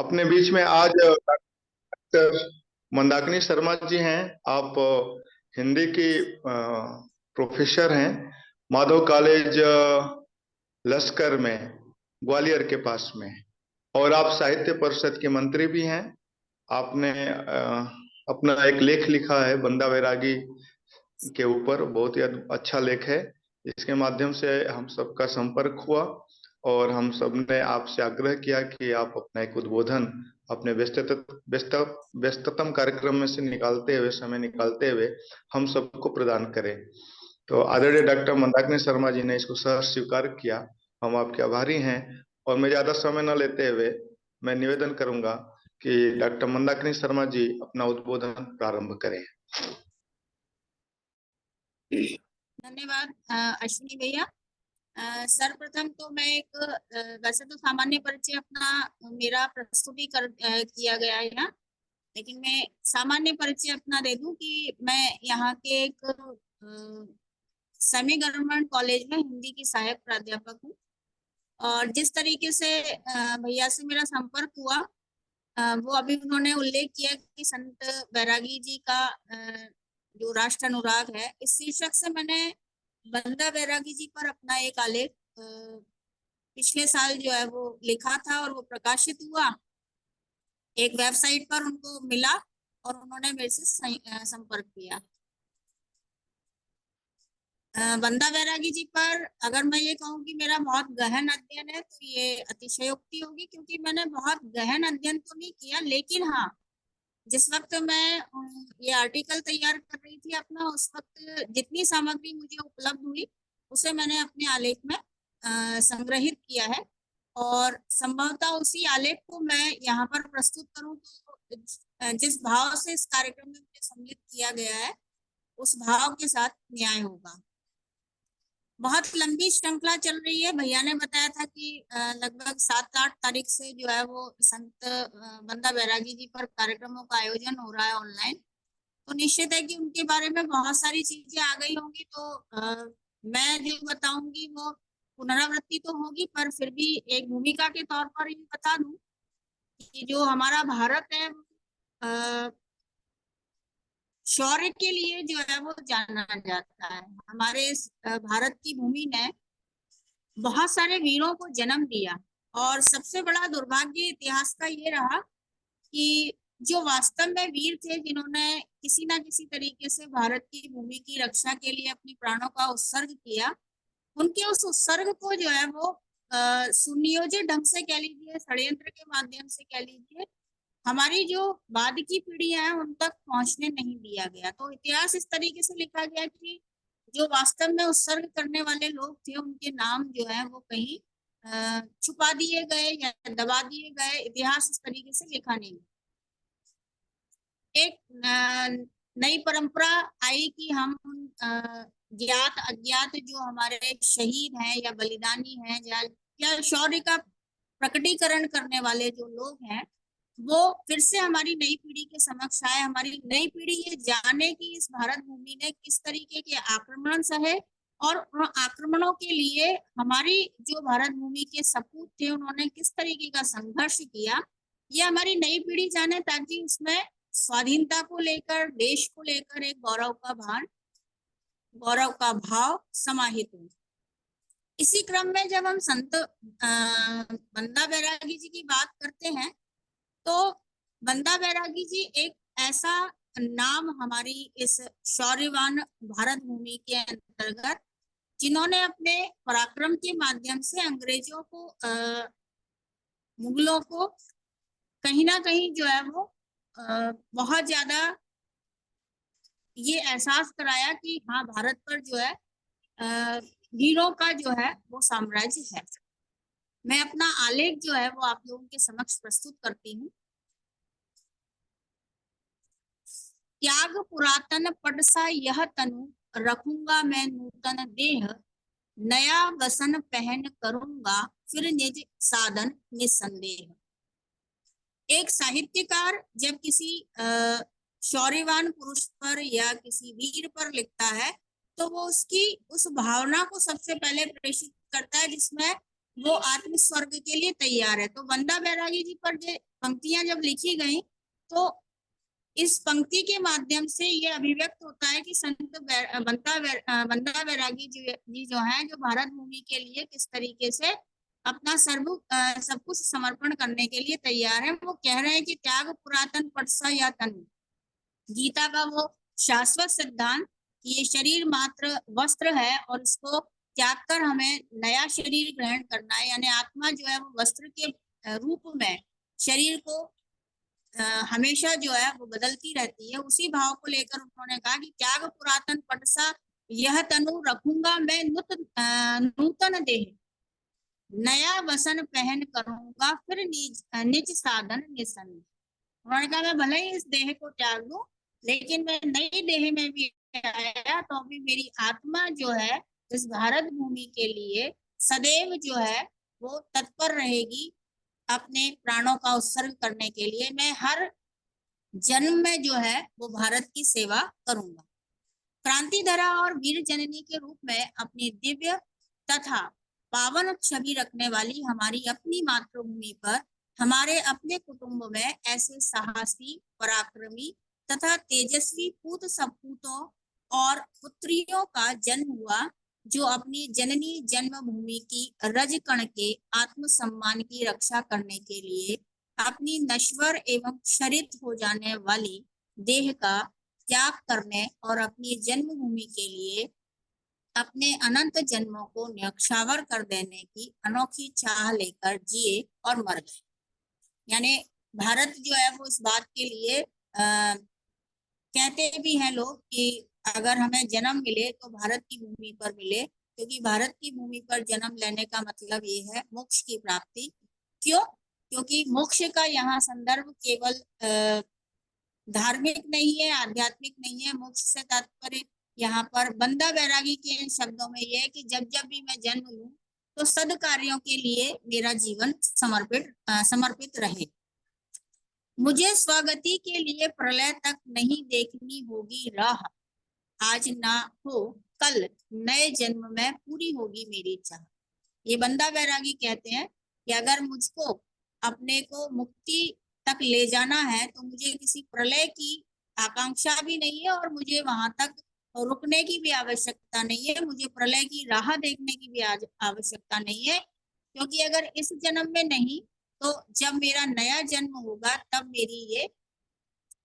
अपने बीच में आज डॉक्टर मंदाकिनी शर्मा जी हैं। आप हिंदी की प्रोफेसर हैं, माधव कॉलेज लश्कर में, ग्वालियर के पास में। और आप साहित्य परिषद के मंत्री भी हैं। आपने अपना एक लेख लिखा है बंदा बैरागी के ऊपर, बहुत ही अच्छा लेख है। इसके माध्यम से हम सबका संपर्क हुआ और हम सब ने आपसे आग्रह किया कि आप अपना एक उद्बोधन अपने व्यस्त व्यस्ततम कार्यक्रम में से निकालते हुए, समय निकालते हुए हम सबको प्रदान करें। तो आदरणीय डॉक्टर मंदाकिनी शर्मा जी ने इसको सहर्ष स्वीकार किया। हम आपके आभारी हैं। और मैं ज्यादा समय न लेते हुए मैं निवेदन करूंगा कि डॉक्टर मंदाकिनी शर्मा जी अपना उद्बोधन प्रारंभ करें। धन्यवाद अश्विनी भैया। सर्वप्रथम तो मैं वैसे तो सामान्य परिचय अपना मेरा प्रस्तुति किया गया है यहाँ, लेकिन मैं सामान्य परिचय अपना दे दूं कि मैं यहाँ के एक सेमी गवर्नमेंट कॉलेज में हिंदी की सहायक प्राध्यापक हूँ। और जिस तरीके से भैया से मेरा संपर्क हुआ, वो अभी उन्होंने उल्लेख किया कि संत बैरागी जी का जो राष्ट्र अनुराग है, इस शीर्षक से मैंने बंदा बैरागी जी पर अपना एक आलेख पिछले साल जो है वो लिखा था और वो प्रकाशित हुआ। एक वेबसाइट पर उनको मिला और उन्होंने मेरे से संपर्क किया। बंदा बैरागी जी पर अगर मैं ये कहूँ कि मेरा बहुत गहन अध्ययन है तो ये अतिशयोक्ति होगी, क्योंकि मैंने बहुत गहन अध्ययन तो नहीं किया, लेकिन हाँ, जिस वक्त मैं ये आर्टिकल तैयार कर रही थी अपना, उस वक्त जितनी सामग्री मुझे उपलब्ध हुई उसे मैंने अपने आलेख में संग्रहित किया है। और संभवतः उसी आलेख को मैं यहाँ पर प्रस्तुत करूँ तो जिस भाव से इस कार्यक्रम में मुझे सम्मिलित किया गया है उस भाव के साथ न्याय होगा। बहुत लंबी श्रृंखला चल रही है। भैया ने बताया था कि लगभग 7-8 तारीख से जो है वो संत बंदा बैरागी जी पर कार्यक्रमों का आयोजन हो रहा है ऑनलाइन। तो निश्चित है कि उनके बारे में बहुत सारी चीजें आ गई होंगी, तो मैं जो बताऊंगी वो पुनरावृत्ति तो होगी, पर फिर भी एक भूमिका के तौर पर ये बता दूं कि जो हमारा भारत है शौर्य के लिए जो है वो जाना जाता है। हमारे इस भारत की भूमि ने बहुत सारे वीरों को जन्म दिया, और सबसे बड़ा दुर्भाग्य इतिहास का ये रहा कि जो वास्तव में वीर थे, जिन्होंने किसी ना किसी तरीके से भारत की भूमि की रक्षा के लिए अपने प्राणों का उत्सर्ग किया, उनके उस उत्सर्ग को जो है वो सुनियोजित ढंग से कह लीजिए, षड्यंत्र के माध्यम से कह लीजिए, हमारी जो बाद की पीढ़ियां हैं उन तक पहुंचने नहीं दिया गया। तो इतिहास इस तरीके से लिखा गया कि जो वास्तव में उत्सर्ग करने वाले लोग थे उनके नाम जो है वो कहीं छुपा दिए गए या दबा दिए गए। इतिहास इस तरीके से लिखा नहीं। एक नई परंपरा आई कि हम ज्ञात अज्ञात जो हमारे शहीद हैं या बलिदानी हैं या शौर्य का प्रकटीकरण करने वाले जो लोग हैं, वो फिर से हमारी नई पीढ़ी के समक्ष आए। हमारी नई पीढ़ी ये जाने कि इस भारत भूमि ने किस तरीके के आक्रमण सहे, और उन आक्रमणों के लिए हमारी जो भारत भूमि के सपूत थे उन्होंने किस तरीके का संघर्ष किया, ये हमारी नई पीढ़ी जाने, ताकि उसमें स्वाधीनता को लेकर, देश को लेकर एक गौरव का भाव समाहित हो। इसी क्रम में जब हम संत बंदा बैरागी जी की बात करते हैं तो बंदा बैरागी जी एक ऐसा नाम हमारी इस शौर्यवान भारत भूमि के अंतर्गत, जिन्होंने अपने पराक्रम के माध्यम से अंग्रेजों को, मुगलों को कहीं ना कहीं जो है वो बहुत ज्यादा ये एहसास कराया कि हाँ, भारत पर जो है वीरों का जो है वो साम्राज्य है। मैं अपना आलेख जो है वो आप लोगों के समक्ष प्रस्तुत करती हूँ। त्याग पुरातन पटसा यह तनु, रखूंगा मैं नूतन देह, नया वसन पहन करूंगा फिर निज साधन निसंदेह। एक साहित्यकार जब किसी शौर्यवान पुरुष पर या किसी वीर पर लिखता है तो वो उसकी उस भावना को सबसे पहले प्रेषित करता है जिसमें वो आत्म स्वर्ग के लिए तैयार है। तो बंदा बैरागी जी पर ये पंक्तियां जब लिखी गई तो इस पंक्ति के माध्यम से ये अभिव्यक्त होता है कि बंदा बैरागी जी जो है, जो भारत भूमि के लिए किस तरीके से अपना सब कुछ समर्पण करने के लिए तैयार है। वो कह रहे हैं कि त्याग पुरातन पटसा या तनु, गीता का वो शाश्वत सिद्धांत कि ये शरीर मात्र वस्त्र है और इसको त्याग कर हमें नया शरीर ग्रहण करना है, यानी आत्मा जो है वो वस्त्र के रूप में शरीर को हमेशा जो है वो बदलती रहती है। उसी भाव को लेकर उन्होंने कहा कि त्याग पुरातन पटसा यह तनु रखूंगा मैं नूतन देह, नया वसन पहन करूंगा फिर निज साधन निसन। उन्होंने कहा मैं भले ही इस देह को त्याग दूं, लेकिन मैं नई देह में भी आया तो भी मेरी आत्मा जो है इस भारत भूमि के लिए सदैव जो है वो तत्पर रहेगी अपने प्राणों का उत्सर्ग करने के लिए। मैं हर जन्म में जो है वो भारत की सेवा करूंगा। क्रांति धरा और वीर जननी के रूप में अपनी दिव्य तथा पावन छवि रखने वाली हमारी अपनी मातृभूमि पर हमारे अपने कुटुंब में ऐसे साहसी, पराक्रमी तथा तेजस्वी पूत सपूतों और पुत्रियों का जन्म हुआ, जो अपनी जननी जन्मभूमि की रज कण के आत्म सम्मान की रक्षा करने के लिए अपनी नश्वर एवं क्षरित हो जाने वाली देह का त्याग करने और अपनी जन्मभूमि के लिए अपने अनंत जन्मों को न्यक्षावर कर देने की अनोखी चाह लेकर जिए और मर गए। यानी भारत जो है वो इस बात के लिए कहते भी हैं लोग कि अगर हमें जन्म मिले तो भारत की भूमि पर मिले, क्योंकि भारत की भूमि पर जन्म लेने का मतलब ये है मोक्ष की प्राप्ति। क्यों? क्योंकि मोक्ष का यहाँ संदर्भ केवल धार्मिक नहीं है, आध्यात्मिक नहीं है। मोक्ष से तात्पर्य यहाँ पर बंदा बैरागी के इन शब्दों में यह है कि जब जब भी मैं जन्म लूं तो सद कार्यों के लिए मेरा जीवन समर्पित रहे। मुझे स्वगति के लिए प्रलय तक नहीं देखनी होगी राह, आज ना हो कल नए जन्म में पूरी होगी मेरी चाह। ये बंदा बैरागी कहते हैं कि अगर मुझको अपने को मुक्ति तक ले जाना है तो मुझे किसी प्रलय की आकांक्षा भी नहीं है और मुझे वहां तक रुकने की भी आवश्यकता नहीं है, मुझे प्रलय की राह देखने की भी आवश्यकता नहीं है। क्योंकि अगर इस जन्म में नहीं तो जब मेरा नया जन्म होगा तब मेरी ये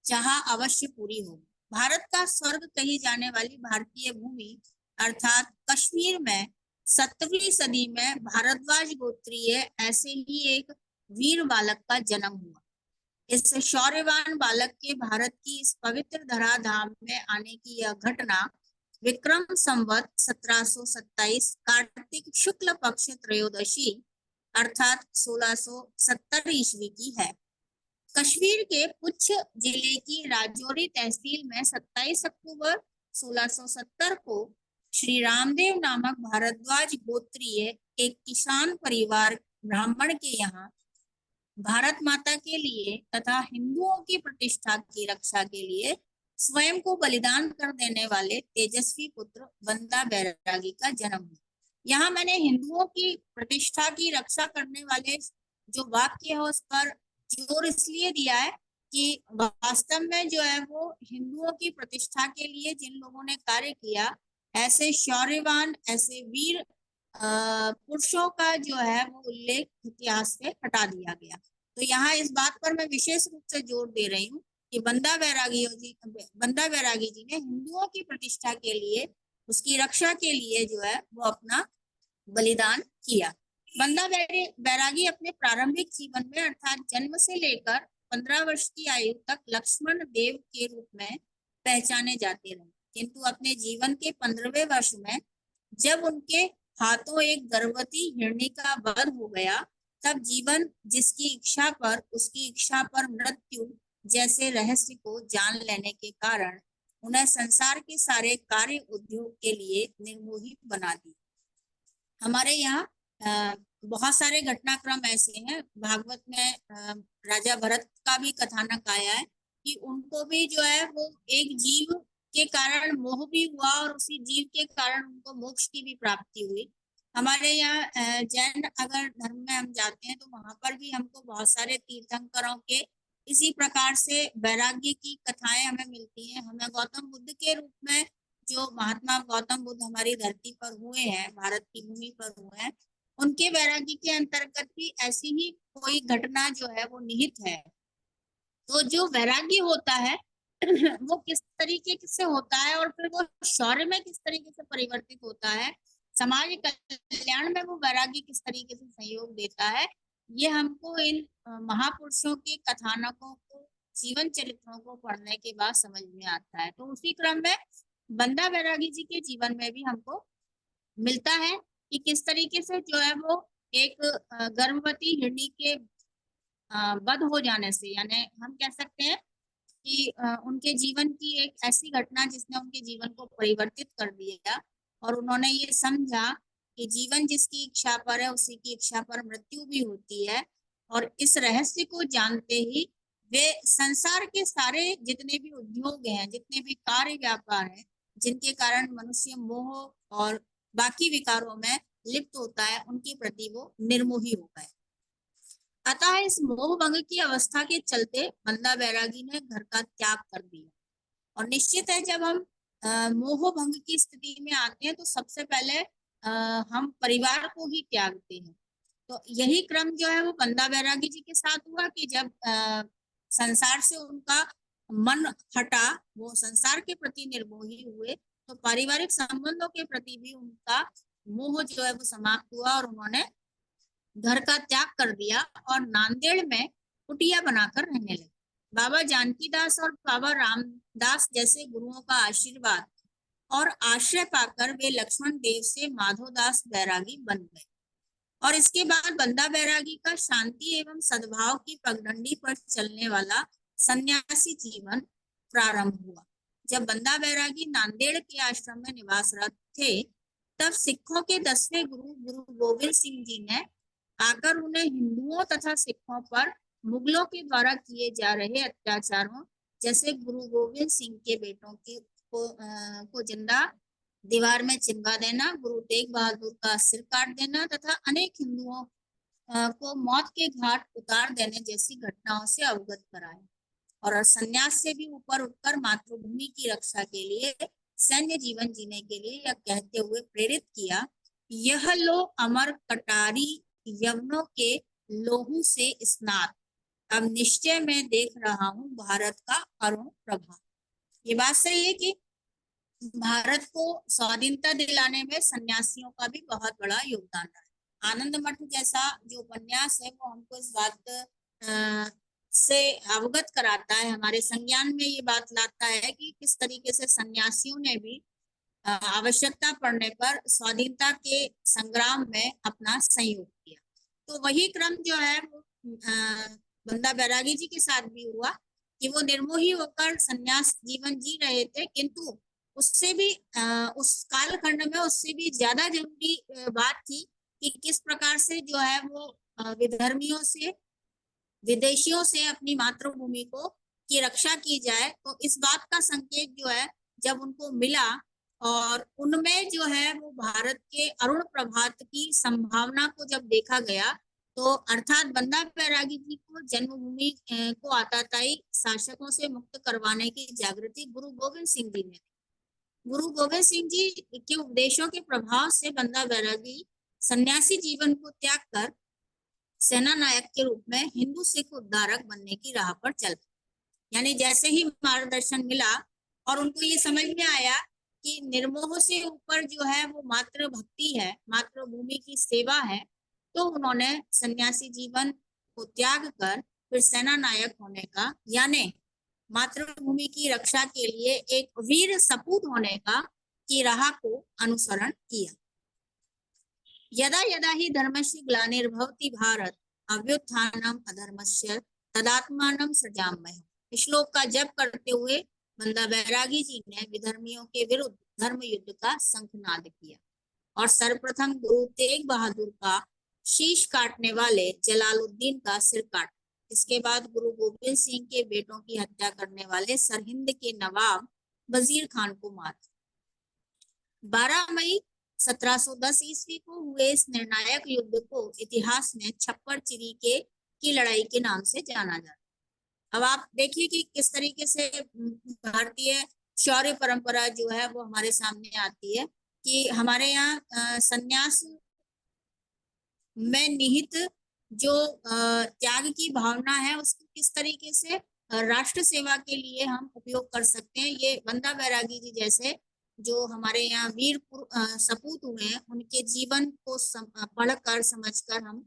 चाह अवश्य पूरी होगी। भारत का स्वर्ग कही जाने वाली भारतीय भूमि अर्थात कश्मीर में 7वीं सदी में भारद्वाज गोत्रीय ऐसे ही एक वीर बालक का जन्म हुआ। इस शौर्यवान बालक के भारत की इस पवित्र धराधाम में आने की यह घटना विक्रम संवत 1727 कार्तिक शुक्ल पक्ष त्रयोदशी अर्थात 1670 ईस्वी की है। कश्मीर के पुंछ जिले की राजौरी तहसील में 27 अक्टूबर 1670 को श्री रामदेव नामक भारद्वाज गोत्रीय एक किसान परिवार ब्राह्मण के यहाँ भारत माता के लिए तथा हिंदुओं की प्रतिष्ठा की रक्षा के लिए स्वयं को बलिदान कर देने वाले तेजस्वी पुत्र बंदा बैरागी का जन्म हुआ। यहाँ मैंने हिंदुओं की प्रतिष्ठा की रक्षा करने वाले जो वाक्य है उस पर जोर इसलिए दिया है कि वास्तव में जो है वो हिंदुओं की प्रतिष्ठा के लिए जिन लोगों ने कार्य किया, ऐसे शौर्यवान, ऐसे वीर पुरुषों का जो है वो उल्लेख इतिहास से हटा दिया गया। तो यहाँ इस बात पर मैं विशेष रूप से जोर दे रही हूँ कि बंदा बैरागी जी ने हिंदुओं की प्रतिष्ठा के लिए, उसकी रक्षा के लिए जो है वो अपना बलिदान किया। बंदा बैरागी अपने प्रारंभिक जीवन में अर्थात जन्म से लेकर 15 वर्ष की आयु तक लक्ष्मण देव के रूप में पहचाने जाते रहे, किंतु अपने जीवन के 15वें वर्ष में जब उनके हाथों एक गर्भवती हिरणी का वध हो गया, तब जीवन जिसकी इच्छा पर उसकी इच्छा पर मृत्यु जैसे रहस्य को जान लेने के कारण उन्हें संसार के सारे कार्य उद्योग के लिए निर्मोही बना दी। हमारे यहाँ बहुत सारे घटनाक्रम ऐसे हैं। भागवत में राजा भरत का भी कथानक आया है कि उनको भी जो है वो एक जीव के कारण मोह भी हुआ और उसी जीव के कारण उनको मोक्ष की भी प्राप्ति हुई। हमारे यहाँ जैन अगर धर्म में हम जाते हैं तो वहां पर भी हमको बहुत सारे तीर्थंकरों के इसी प्रकार से वैराग्य की कथाएं हमें मिलती हैं। हमें गौतम बुद्ध के रूप में, जो महात्मा गौतम बुद्ध हमारी धरती पर हुए हैं, भारत की भूमि पर हुए हैं, उनके वैराग्य के अंतर्गत भी ऐसी ही कोई घटना जो है वो निहित है। तो जो वैराग्य होता है वो किस तरीके से होता है और फिर वो शौर्य में किस तरीके से परिवर्तित होता है, समाज कल्याण में वो वैराग्य किस तरीके से सहयोग देता है, ये हमको इन महापुरुषों के कथानकों को, जीवन चरित्रों को पढ़ने के बाद समझ में आता है। तो उसी क्रम में बंदा बैरागी जी के जीवन में भी हमको मिलता है कि किस तरीके से जो है वो एक गर्भवती हिरनी के वध हो जाने से, यानी हम कह सकते हैं कि उनके जीवन की एक ऐसी घटना जिसने उनके जीवन को परिवर्तित कर दिया और उन्होंने ये समझा कि जीवन जिसकी इच्छा पर है उसी की इच्छा पर मृत्यु भी होती है। और इस रहस्य को जानते ही वे संसार के सारे जितने भी उद्योग हैं, जितने भी कार्य व्यापार हैं, जिनके कारण मनुष्य मोह और बाकी विकारों में लिप्त होता है, उनके प्रति वो निर्मोही हो गए। अतः इस मोह भंग की अवस्था के चलते बंदा बैरागी ने घर का त्याग कर दिया। और निश्चित है जब हम मोह भंग की स्थिति में आते हैं तो सबसे पहले हम परिवार को ही त्यागते हैं। तो यही क्रम जो है वो बंदा बैरागी जी के साथ हुआ कि जब संसार से उनका मन हटा, वो संसार के प्रति निर्मोही हुए, तो पारिवारिक संबंधों के प्रति भी उनका मोह जो है वो समाप्त हुआ और उन्होंने घर का त्याग कर दिया और नांदेड़ में कुटिया बनाकर रहने लगे। बाबा जानकीदास और बाबा रामदास जैसे गुरुओं का आशीर्वाद और आश्रय पाकर वे लक्ष्मण देव से माधोदास बैरागी बन गए। और इसके बाद बंदा बैरागी का शांति एवं सद्भाव की पगडंडी पर चलने वाला सन्यासी जीवन प्रारंभ हुआ। जब बंदा बैरागी नांदेड़ के आश्रम में निवासरत थे, तब सिखों के 10वें गुरु गुरु गोविंद सिंह जी ने आकर उन्हें हिंदुओं तथा सिखों पर मुगलों के द्वारा किए जा रहे अत्याचारों, जैसे गुरु गोविंद सिंह के बेटों को जिंदा दीवार में चिनवा देना, गुरु तेग बहादुर का सिर काट देना तथा अनेक हिंदुओं को मौत के घाट उतार देने जैसी घटनाओं से अवगत कराए। और संन्यास से भी ऊपर उठकर मातृभूमि की रक्षा के लिए सैन्य जीवन जीने के लिए यह कहते हुए प्रेरित किया, यह लो अमर कटारी यवनों के लोहू से स्नात, अब निश्चय मैं देख रहा हूँ भारत का अरुण प्रभा। ये बात सही है कि भारत को स्वाधीनता दिलाने में सन्यासियों का भी बहुत बड़ा योगदान रहा है। आनंद मठ जैसा जो उपन्यास है वो हमको इस बात से अवगत कराता है, हमारे संज्ञान में ये बात लाता है कि किस तरीके से सन्यासियों ने भी आवश्यकता पड़ने पर स्वाधीनता के संग्राम में अपना सहयोग किया। तो वही क्रम जो है वो बंदा बैरागी जी के साथ भी हुआ कि वो निर्मोही होकर सन्यास जीवन जी रहे थे, किंतु उससे भी उस कालखंड में उससे भी ज्यादा जरूरी बात थी कि किस प्रकार से जो है वो विधर्मियों से, विदेशियों से अपनी मातृभूमि को की रक्षा की जाए। तो इस बात का संकेत जो है जब उनको मिला और उनमें जो है वो भारत के अरुण प्रभात की संभावना को जब देखा गया, तो अर्थात बंदा बैरागी जी को जन्मभूमि को आताताई शासकों से मुक्त करवाने की जागृति गुरु गोविंद सिंह जी ने, गुरु गोविंद सिंह जी के उपदेशों के प्रभाव से बंदा बैरागी सन्यासी जीवन को त्याग कर सेना नायक के रूप में हिंदू सिख उद्धारक बनने की राह पर चल। यानी जैसे ही मार्गदर्शन मिला और उनको ये समझ में आया कि निर्मोह से ऊपर जो है वो मातृ भक्ति है, मातृभूमि की सेवा है, तो उन्होंने सन्यासी जीवन को त्याग कर फिर सेना नायक होने का, यानी मातृभूमि की रक्षा के लिए एक वीर सपूत होने का की राह को अनुसरण किया। यदा यदा ही धर्मस्य ग्लानिर्भवति भारत अभ्युत्थानम अधर्मस्य तदात्मानं सृजाम्यहम्। श्लोक का जप करते हुए बंदा बैरागी जी ने विधर्मियों के विरुद्ध धर्म युद्ध का शंखनाद किया और सर्वप्रथम गुरु तेग बहादुर का शीश काटने वाले जलालुद्दीन का सिर काटा। इसके बाद गुरु गोविंद सिंह के बेटों की हत्या करने वाले सरहिंद के नवाब वजीर खान को मारा। 12 मई 1710 ईस्वी को हुए इस निर्णायक युद्ध को इतिहास में छप्पर चिरी की लड़ाई के नाम से जाना जाता है। अब आप देखिए कि किस तरीके से भारतीय शौर्य परंपरा जो है वो हमारे सामने आती है कि हमारे यहाँ संन्यास में निहित जो त्याग की भावना है उसको किस तरीके से राष्ट्र सेवा के लिए हम उपयोग कर सकते हैं। ये बंदा बैरागी जी जैसे जो हमारे यहाँ वीर सपूत हुए हैं उनके जीवन को पढ़कर समझकर हम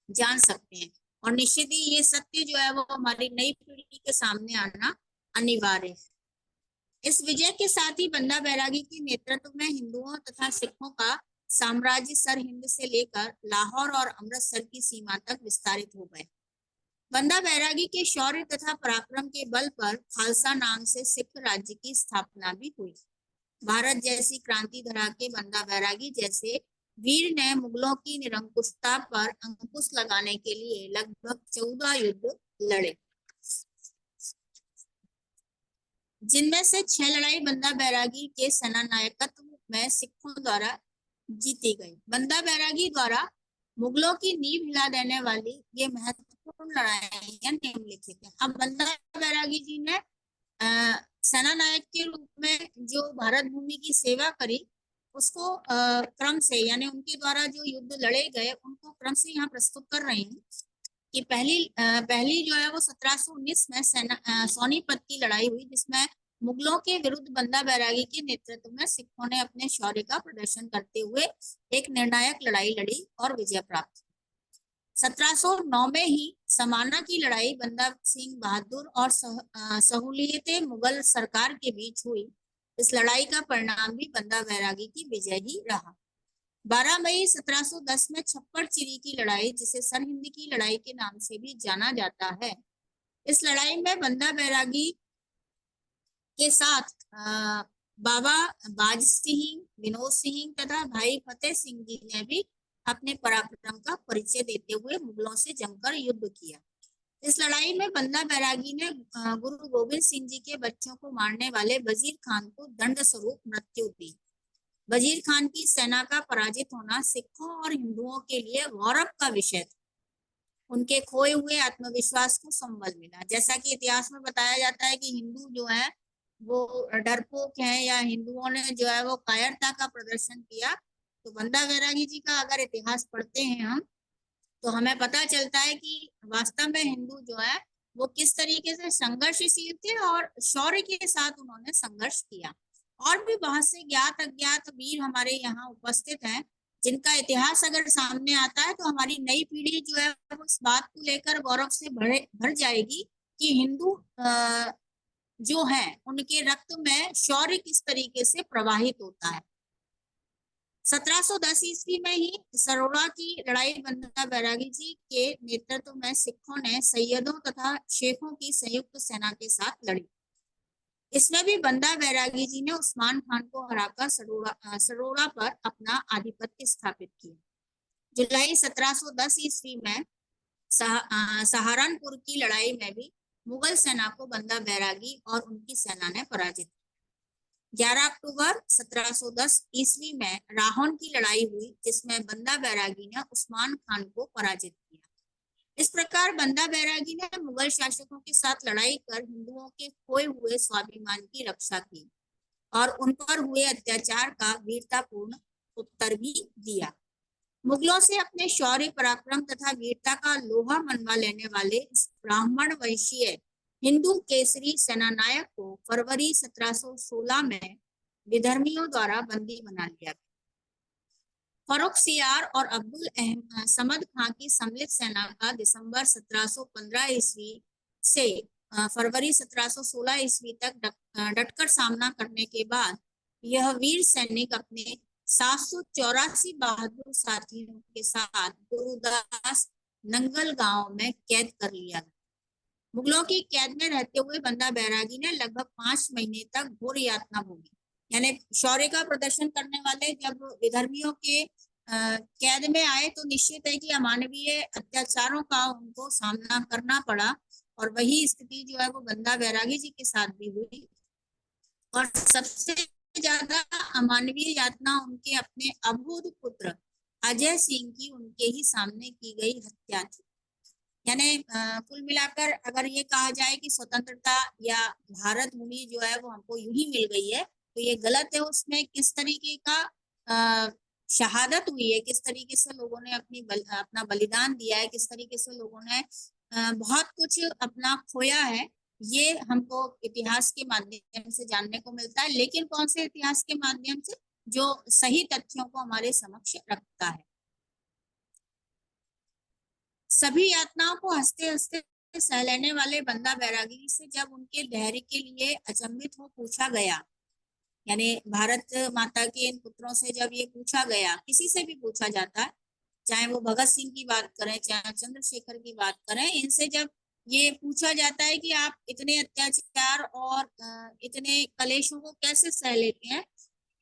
जान सकते हैं। और निश्चित ही ये सत्य जो है वो हमारी नई पीढ़ी के सामने आना अनिवार्य है। इस विजय के साथ ही बंदा बैरागी के नेतृत्व में हिंदुओं तथा सिखों का साम्राज्य सरहिंद से लेकर लाहौर और अमृतसर की सीमा तक विस्तारित हो गए। बंदा बैरागी के शौर्य तथा पराक्रम के बल पर खालसा नाम से सिख राज्य की स्थापना भी हुई। भारत जैसी क्रांति धरा के बंदा बैरागी जैसे वीर ने मुगलों की निरंकुशता पर अंकुश लगाने के लिए लगभग 14 युद्ध लड़े, जिनमें से 6 लड़ाई बंदा बैरागी के सेना नायकत्व में सिखों द्वारा जीती गई। बंदा बैरागी द्वारा मुगलों की नींव हिला देने वाली ये महत्वपूर्ण लड़ाइयां निम्नलिखित हैं। अब बंदा बैरागी जी ने सेना नायक के रूप में जो भारत भूमि की सेवा करी उसको क्रम से यानी उनके द्वारा जो युद्ध लड़े गए उनको क्रम से यहाँ प्रस्तुत कर रहे हैं कि पहली जो है वो 1719 में सोनीपत की लड़ाई हुई जिसमें मुगलों के विरुद्ध बंदा बैरागी के नेतृत्व में सिखों ने अपने शौर्य का प्रदर्शन करते हुए एक निर्णायक लड़ाई लड़ी और विजय प्राप्त। 1709 में ही समाना की लड़ाई बंदा सिंह बहादुर और सहूलियत मुगल सरकार के बीच हुई। इस लड़ाई का परिणाम भी बंदा बैरागी की विजय ही रहा। 12 मई 1710 में छप्पर चिरी की लड़ाई जिसे सरहिंद की लड़ाई के नाम से भी जाना जाता है, इस लड़ाई में बंदा बैरागी के साथ बाबा बाज सिंह, विनोद सिंह तथा भाई फतेह सिंह जी ने भी अपने पराक्रम का परिचय देते हुए मुगलों से जमकर युद्ध किया। इस लड़ाई में बंदा बैरागी ने गुरु गोविंद सिंह जी के बच्चों को मारने वाले वजीर खान को दंड स्वरूप मृत्यु दी। वजीर खान की सेना का पराजित होना सिखों और हिंदुओं के लिए गौरव का विषय था। उनके खोए हुए आत्मविश्वास को संबल मिला। जैसा कि इतिहास में बताया जाता है कि हिंदू जो है वो डरपोक हैं या हिंदुओं ने जो है वो कायरता का प्रदर्शन किया, तो बंदा बैरागी जी का अगर इतिहास पढ़ते हैं हम तो हमें पता चलता है कि वास्तव में हिंदू जो है वो किस तरीके से संघर्षशील थे और शौर्य के साथ उन्होंने संघर्ष किया। और भी बहुत से ज्ञात अज्ञात वीर हमारे यहाँ उपस्थित हैं जिनका इतिहास अगर सामने आता है तो हमारी नई पीढ़ी जो है वो इस बात को लेकर गौरव से भर जाएगी कि हिंदू जो है उनके रक्त में शौर्य किस तरीके से प्रवाहित होता है। 1710 ईस्वी में ही सरोड़ा की लड़ाई बंदा बैरागी जी के नेतृत्व में सिखों ने सैयदों तथा शेखों की संयुक्त सेना के साथ लड़ी। इसमें भी बंदा बैरागी जी ने उस्मान खान को हराकर सरोड़ा पर अपना आधिपत्य स्थापित किया। जुलाई 1710 ईस्वी में सहारनपुर की लड़ाई में भी मुगल सेना को बंदा बैरागी और उनकी सेना ने पराजित किया। 11 अक्टूबर 1710 ईस्वी में राहोन की लड़ाई हुई जिसमें बंदा बैरागी ने उस्मान खान को पराजित किया। इस प्रकार बंदा बैरागी ने मुगल शासकों के साथ लड़ाई कर हिंदुओं के खोए हुए स्वाभिमान की रक्षा की और उन पर हुए अत्याचार का वीरतापूर्ण उत्तर भी दिया। मुगलों से अपने शौर्य पराक्रम तथा वीरता का लोहा मनवा लेने वाले इस ब्राह्मण वंशीय हिंदू केसरी सेनानायक को फरवरी 1716 में विधर्मियों द्वारा बंदी बना लिया गया। फरुख सियार और अब्दुल समद खां की सम्मिलित सेना का दिसंबर 1715 ईस्वी से फरवरी 1716 ईस्वी तक डटकर सामना करने के बाद यह वीर सैनिक अपने 784 बहादुर साथियों के साथ गुरुदास नंगल गांव में कैद कर लिया गया। मुगलों की कैद में रहते हुए बंदा बैरागी ने लगभग 5 महीने तक घोर यातना भोगी। यानी शौर्य का प्रदर्शन करने वाले जब विधर्मियों के कैद में आए तो निश्चित है कि अमानवीय अत्याचारों का उनको सामना करना पड़ा और वही स्थिति जो है वो बंदा बैरागी जी के साथ भी हुई। और सबसे ज्यादा अमानवीय यातना उनके अपने अबोध पुत्र अजय सिंह की उनके ही सामने की गई हत्या थी। यानी कुल मिलाकर अगर ये कहा जाए कि स्वतंत्रता या भारत भूमि जो है वो हमको यूं ही मिल गई है, तो ये गलत है। उसमें किस तरीके का शहादत हुई है, किस तरीके से लोगों ने अपना बलिदान दिया है, किस तरीके से लोगों ने बहुत कुछ अपना खोया है, ये हमको इतिहास के माध्यम से जानने को मिलता है। लेकिन कौन से इतिहास के माध्यम से? जो सही तथ्यों को हमारे समक्ष रखता है। सभी यातनाओं को हंसते हंसते सह लेने वाले बंदा बैरागी से जब उनके धैर्य के लिए अचंभित हो पूछा गया, यानी भारत माता के इन पुत्रों से जब ये पूछा गया, किसी से भी पूछा जाता है, चाहे वो भगत सिंह की बात करें, चाहे चंद्रशेखर की बात करें, इनसे जब ये पूछा जाता है कि आप इतने अत्याचार और इतने कलेशों को कैसे सह लेते हैं,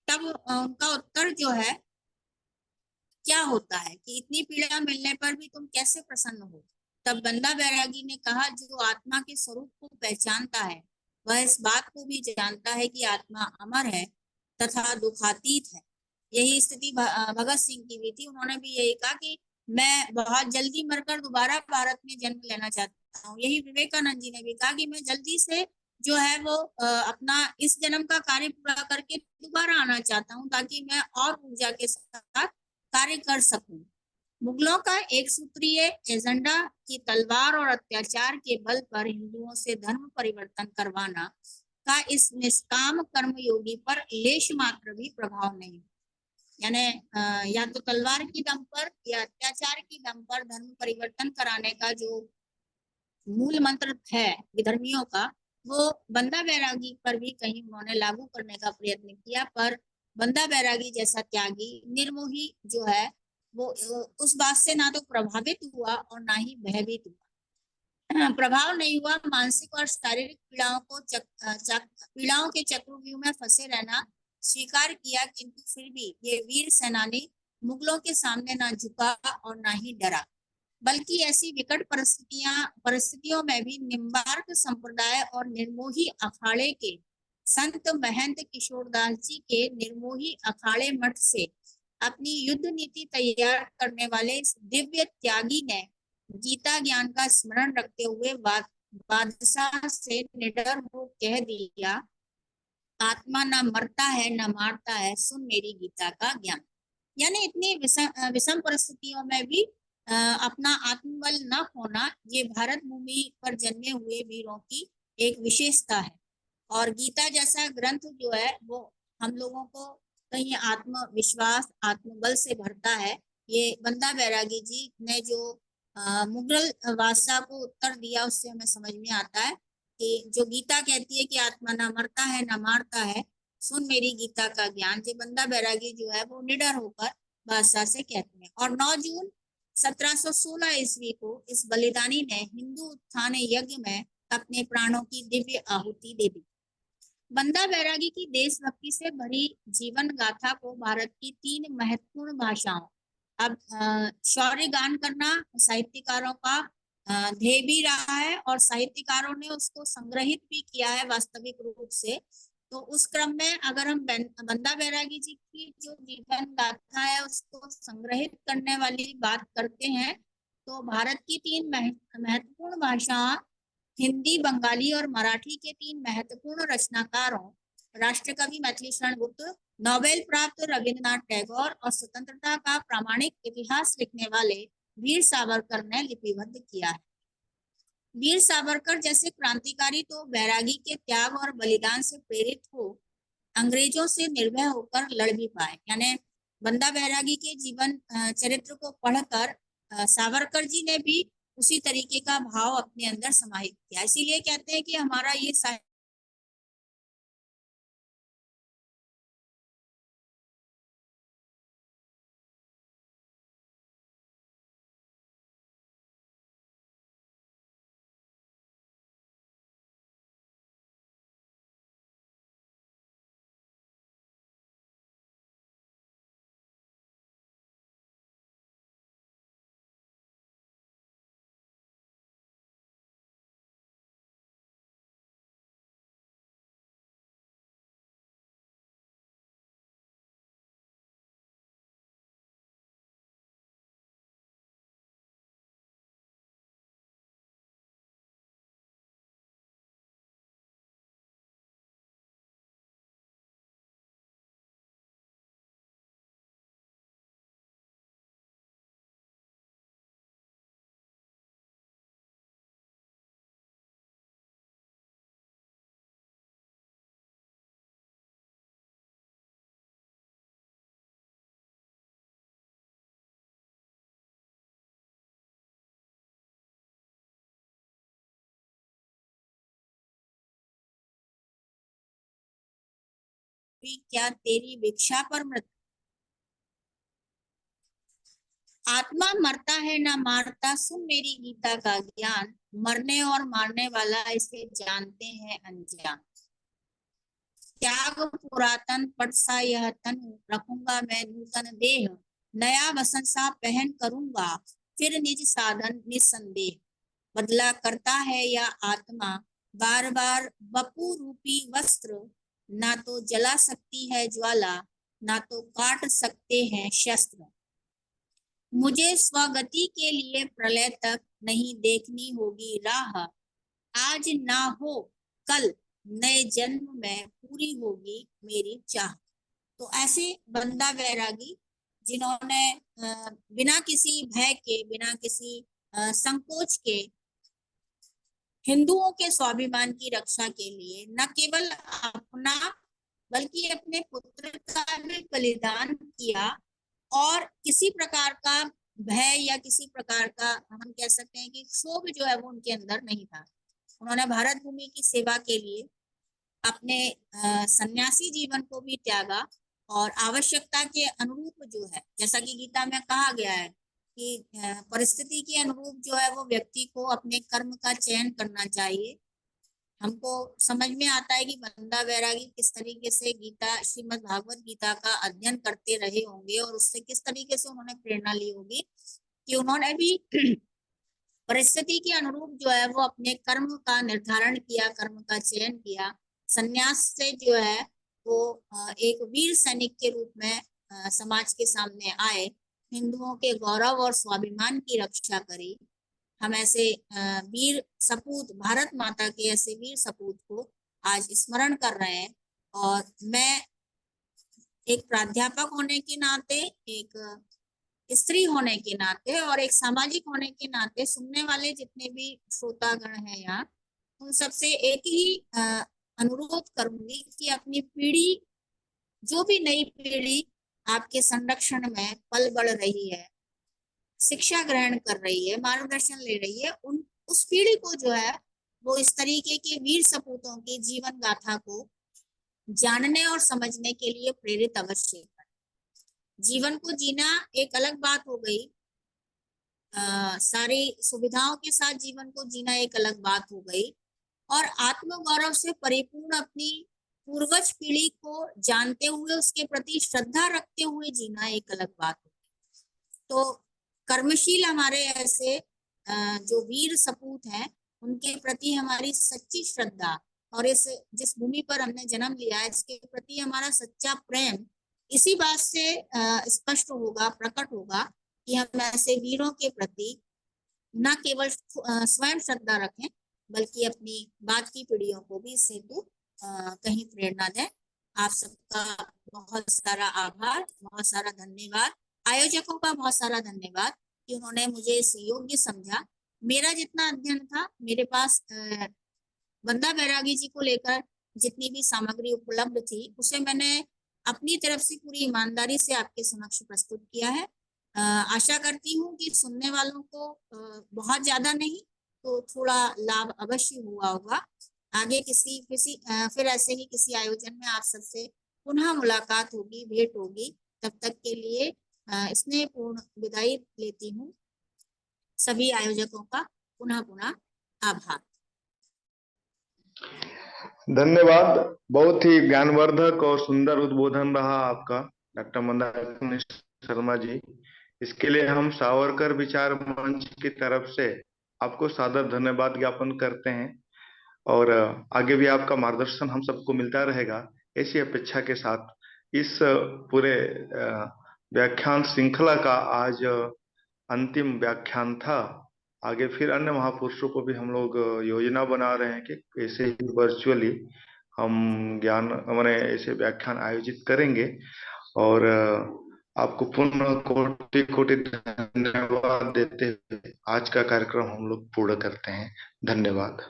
तब उनका उत्तर जो है क्या होता है कि इतनी पीड़ा मिलने पर भी तुम कैसे प्रसन्न हो। तब बंदा बैरागी ने कहा, जो आत्मा के स्वरूप को पहचानता है वह इस बात को भी जानता है कि आत्मा अमर है तथा दुखातीत है। यही स्थिति भगत सिंह की भी थी। उन्होंने भी यही कहा कि मैं बहुत जल्दी मरकर दोबारा भारत में जन्म लेना चाहता हूँ। यही विवेकानंद जी ने भी कहा कि मैं जल्दी से जो है वो अपना इस जन्म का कार्य पूरा करके दोबारा आना चाहता हूँ, ताकि मैं और ऊर्जा के साथ कार्य कर सकूं। मुगलों का एक सूत्रीय एजेंडा की तलवार और अत्याचार के बल पर हिंदुओं से धर्म परिवर्तन करवाना का इस निष्काम कर्मयोगी पर लेश मात्र भी प्रभाव नहीं। यानी या तो तलवार की दम पर या अत्याचार की दम पर धर्म परिवर्तन कराने का जो मूल मंत्र है विधर्मियों का, वो बंदा बैरागी पर भी कहीं उन्होंने लागू करने का प्रयत्न किया। पर बंदा बैरागी जैसा त्यागी निर्मोही जो है वो उस बात से ना तो प्रभावित हुआ और ना ही भयभीत हुआ। प्रभाव नहीं हुआ। मानसिक और शारीरिक पीड़ाओं को पीड़ाओं के चक्रव्यूह में फंसे रहना स्वीकार किया, किंतु फिर भी ये वीर सेनानी मुगलों के सामने ना झुका और ना ही डरा, बल्कि ऐसी विकट परिस्थितियों में भी निम्बार्क संप्रदाय और निर्मोही अखाड़े के संत महंत किशोरदास जी के निर्मोही अखाड़े मठ से अपनी युद्ध नीति तैयार करने वाले इस दिव्य त्यागी ने गीता ज्ञान का स्मरण रखते हुए बादशाह से निडर हो कह दिया, आत्मा न मरता है न मारता है, सुन मेरी गीता का ज्ञान। यानी इतनी विषम परिस्थितियों में भी अपना आत्मबल न खोना, ये भारत भूमि पर जन्मे हुए वीरों की एक विशेषता है। और गीता जैसा ग्रंथ जो है वो हम लोगों को कहीं आत्मविश्वास आत्मबल से भरता है। ये बंदा बैरागी जी ने जो मुगल बादशाह को उत्तर दिया, उससे हमें समझ में आता है कि जो गीता कहती है कि आत्मा ना मरता है ना मारता है, सुन मेरी गीता का ज्ञान, जो बंदा बैरागी जो है वो निडर होकर बादशाह से कहते हैं। और 9 जून 1716 ईस्वी को इस बलिदानी ने हिंदू उत्थान यज्ञ में अपने प्राणों की दिव्य आहुति दे दी। बंदा बैरागी की देशभक्ति से भरी जीवन गाथा को भारत की 3 महत्वपूर्ण भाषाओं, अब शौर्य गान करना साहित्यकारों का ध्येय भी रहा है और साहित्यकारों ने उसको संग्रहित भी किया है वास्तविक रूप से। तो उस क्रम में अगर हम बंदा बैरागी जी की जो जीवन गाथा है उसको संग्रहित करने वाली बात करते हैं, तो भारत की 3 महत्वपूर्ण भाषा हिंदी, बंगाली और मराठी के 3 महत्वपूर्ण रचनाकारों राष्ट्रकवि मैथिली शरण गुप्त, नोबेल प्राप्त रविन्द्रनाथ टैगोर और स्वतंत्रता का प्रामाणिक इतिहास लिखने वाले वीर सावरकर ने लिपिबद्ध किया है। वीर सावरकर जैसे क्रांतिकारी तो बैरागी के त्याग और बलिदान से प्रेरित हो अंग्रेजों से निर्भय होकर लड़ भी पाए। यानी बंदा बैरागी के जीवन चरित्र को पढ़कर सावरकर जी ने भी उसी तरीके का भाव अपने अंदर समाहित किया। इसीलिए कहते हैं कि हमारा ये रूपी क्या तेरी भिक्षा पर मृत। आत्मा मरता है ना मारता, सुन मेरी गीता का ज्ञान, मरने और मारने वाला इसे जानते हैं अनजान। त्याग पुरातन पट सा यह तन, रखूंगा मैं नूतन देह, नया वसन सा पहन करूंगा, फिर निज साधन निसंदेह। बदला करता है या आत्मा बार बार वपु रूपी वस्त्र, ना तो जला सकती है ज्वाला, ना तो काट सकते हैं शस्त्र। मुझे स्वगति के लिए प्रलय तक नहीं देखनी होगी राह, आज ना हो कल नए जन्म में पूरी होगी मेरी चाह। तो ऐसे बंदा वैरागी जिन्होंने बिना किसी भय के, बिना किसी संकोच के हिंदुओं के स्वाभिमान की रक्षा के लिए न केवल अपना बल्कि अपने पुत्र का भी बलिदान किया, और किसी प्रकार का भय या किसी प्रकार का हम कह सकते हैं कि क्षोभ जो है वो उनके अंदर नहीं था। उन्होंने भारत भूमि की सेवा के लिए अपने सन्यासी जीवन को भी त्यागा, और आवश्यकता के अनुरूप जो है, जैसा कि गीता में कहा गया है कि परिस्थिति के अनुरूप जो है वो व्यक्ति को अपने कर्म का चयन करना चाहिए। हमको समझ में आता है कि बंदा बैरागी किस तरीके से गीता, श्रीमद् भागवत गीता का अध्ययन करते रहे होंगे और उससे किस तरीके से उन्होंने प्रेरणा ली होगी कि उन्होंने भी परिस्थिति के अनुरूप जो है वो अपने कर्म का निर्धारण किया, कर्म का चयन किया। संन्यास से जो है वो एक वीर सैनिक के रूप में समाज के सामने आए, हिंदुओं के गौरव और स्वाभिमान की रक्षा करी। हम ऐसे वीर सपूत, भारत माता के ऐसे वीर सपूत को आज स्मरण कर रहे हैं। और मैं एक प्राध्यापक होने के नाते, एक स्त्री होने के नाते और एक सामाजिक होने के नाते सुनने वाले जितने भी श्रोतागण हैं यहाँ, उन सबसे एक ही अनुरोध करूंगी कि अपनी पीढ़ी, जो भी नई पीढ़ी आपके संरक्षण में पल बढ़ रही है, शिक्षा ग्रहण कर रही है, मार्गदर्शन ले रही है, उस पीढ़ी को जो है वो इस तरीके के वीर सपूतों की जीवन गाथा को जानने और समझने के लिए प्रेरित अवश्य करें। जीवन को जीना एक अलग बात हो गई, सारी सुविधाओं के साथ जीवन को जीना एक अलग बात हो गई, और आत्मगौरव से परिपूर्ण अपनी पूर्वज पीढ़ी को जानते हुए उसके प्रति श्रद्धा रखते हुए जीना एक अलग बात हो गई। तो कर्मशील हमारे ऐसे जो वीर सपूत हैं, उनके प्रति हमारी सच्ची श्रद्धा और इस जिस भूमि पर हमने जन्म लिया है इसके प्रति हमारा सच्चा प्रेम इसी बात से स्पष्ट होगा, प्रकट होगा कि हम ऐसे वीरों के प्रति न केवल स्वयं श्रद्धा रखें बल्कि अपनी बाद की पीढ़ियों को भी इस हेतु कहीं प्रेरणा दें। आप सबका बहुत सारा आभार, बहुत सारा धन्यवाद। आयोजकों का बहुत सारा धन्यवाद कि उन्होंने मुझे इस योग्य समझा। मेरा जितना अध्ययन था, मेरे पास बंदा बैरागी जी को लेकर जितनी भी सामग्री उपलब्ध थी उसे मैंने अपनी तरफ से पूरी ईमानदारी से आपके समक्ष प्रस्तुत किया है। आशा करती हूँ कि सुनने वालों को बहुत ज्यादा नहीं तो थोड़ा लाभ अवश्य हुआ होगा। आगे किसी फिर ऐसे ही किसी आयोजन में आप सबसे पुनः मुलाकात होगी, भेंट होगी। तब तक के लिए स्नेहपूर्ण विदाई लेती हूँ। सभी आयोजकों का पुनः आभार। धन्यवाद। बहुत ही ज्ञानवर्धक और सुंदर उद्बोधन रहा आपका डॉक्टर मंदाकिनी शर्मा जी। इसके लिए हम सावरकर विचार मंच की तरफ से आपको सादर धन्यवाद ज्ञापन करते हैं और आगे भी आपका मार्गदर्शन हम सबको मिलता रहेगा, ऐसी अपेक्षा के साथ इस पूरे व्याख्यान श्रृंखला का आज अंतिम व्याख्यान था। आगे फिर अन्य महापुरुषों को भी हम लोग योजना बना रहे हैं कि ऐसे ही वर्चुअली हम ज्ञान माने ऐसे व्याख्यान आयोजित करेंगे। और आपको पुनः कोटि कोटि धन्यवाद देते हुए आज का कार्यक्रम हम लोग पूर्ण करते हैं। धन्यवाद।